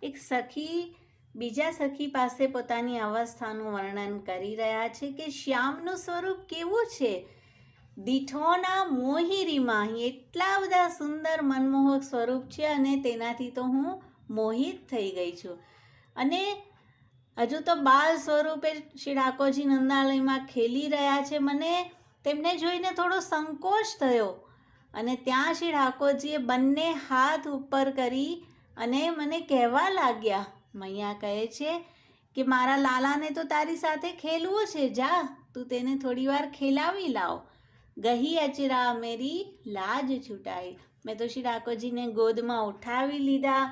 એક સખી બીજા સખી પાસે પોતાની અવસ્થાનું વર્ણન કરી રહ્યા છે કે શ્યામનું સ્વરૂપ કેવું છે, દીઠોના મોહિરી માહી, એટલા બધા સુંદર મનમોહક સ્વરૂપ છે અને તેનાથી તો હું મોહિત થઈ ગઈ છું. અને હજુ તો બાલ સ્વરૂપે શ્રી ઠાકોરજી નંદાલયમાં ખેલી રહ્યા છે. મને તેમને જોઈને થોડો સંકોચ થયો અને ત્યાં શ્રી ઠાકોરજીએ બંને હાથ ઉપર કરી અને મને કહેવા લાગ્યા. મૈયા કહે છે કે મારા લાલાને તો તારી સાથે ખેલવું છે, જા તું તેને થોડી વાર ખેલાવી લાવ. ગહી અચરા મેરી લાજ છૂટાઈ. મેં તો શ્રી ઠાકોરજીને ગોદમાં ઉઠાવી લીધા.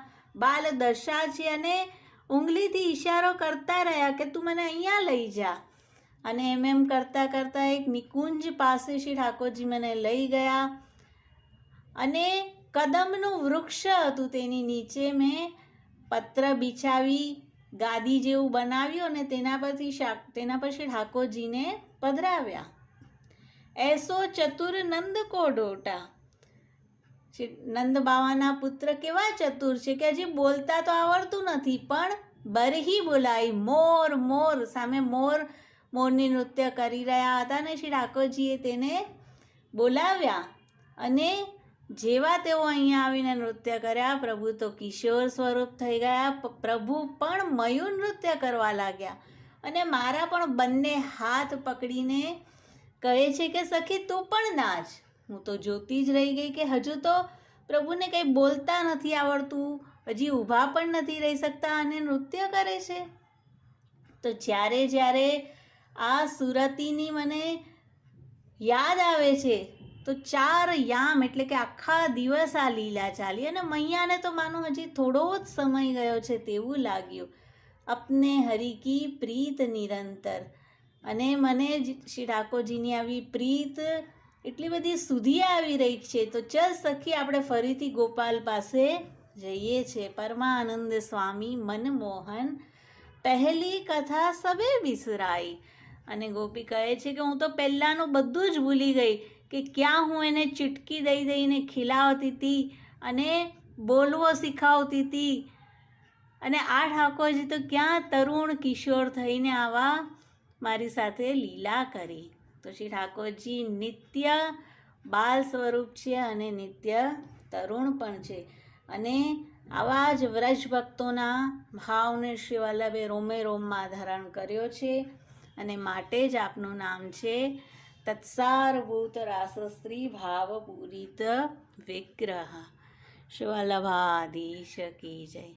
બાલ દશા છે અને ઉંગલીથી ઈશારો કરતા રહ્યા કે તું મને અહીંયા લઈ જા. અને એમ કરતાં કરતાં એક નિકુંજ પાસે શ્રી ઠાકોરજી મને લઈ ગયા અને કદમનું વૃક્ષ હતું, તેની નીચે મેં પત્ર બિછાવી ગાદી જેવું બનાવ્યું અને તેના પર શ્રી ઠાકોરજીને પધરાવ્યા. એસો ચતુર નંદ કો ડોટા. નંદ બાવાના પુત્ર કેવા ચતુર છે કે હજી બોલતા તો આવડતું નથી, પણ બરહી બોલાઈ, મોર મોર. સામે મોરની નૃત્ય કરી રહ્યા હતા અને શ્રી ઠાકોરજીએ તેને બોલાવ્યા અને જેવા તેઓ અહીંયા આવીને નૃત્ય કર્યા, પ્રભુ તો કિશોર સ્વરૂપ થઈ ગયા. પ્રભુ પણ મયુર નૃત્ય કરવા લાગ્યા અને મારા પણ બંને હાથ પકડીને કહે છે કે સખી તું પણ નાચ. હું તો જોતી જ રહી ગઈ કે હજુ તો પ્રભુને કંઈ બોલતા નથી આવડતું, હજી ઊભા પણ નથી રહી શકતા અને નૃત્ય કરે છે. તો જ્યારે આ સુરતીની મને યાદ આવે છે તો 4 યામ એટલે કે આખા દિવસ આ લીલા ચાલી અને મૈયાને તો માનો હજી થોડો જ સમય ગયો છે તેવું લાગ્યું. અપને હરિ કી પ્રીત નિરંતર. અને મને શ્રી ઠાકોરજીની આવી પ્રીત એટલી બધી સુધી આવી રહી છે. તો ચલ સખી આપણે ફરીથી ગોપાલ પાસે જઈએ છીએ. પરમાનંદ સ્વામી મનમોહન પહેલી કથા સબે બિસરાઈ. અને ગોપી કહે છે કે હું તો પહેલાંનું બધું જ ભૂલી ગઈ કે ક્યાં હું એને ચૂટકી દઈને ખીલાવતી હતી અને બોલવો શીખવતી હતી અને આ ઠાકોરજી તો ક્યાં તરુણ કિશોર થઈને આવા મારી સાથે લીલા કરી. તો શ્રી ઠાકોરજી નિત્ય બાલ સ્વરૂપ છે અને નિત્ય તરુણ પણ છે અને આવા જ વ્રજ ભક્તોના ભાવને શ્રી વલ્લભે રોમે રોમમાં ધારણ કર્યો છે અને માટે જ આપનું નામ છે તત્સારભૂત રાસસ્ત્રી ભાવપૂરિત વિગ્રહ. શ્રી વલ્લભાધીશ કી જય.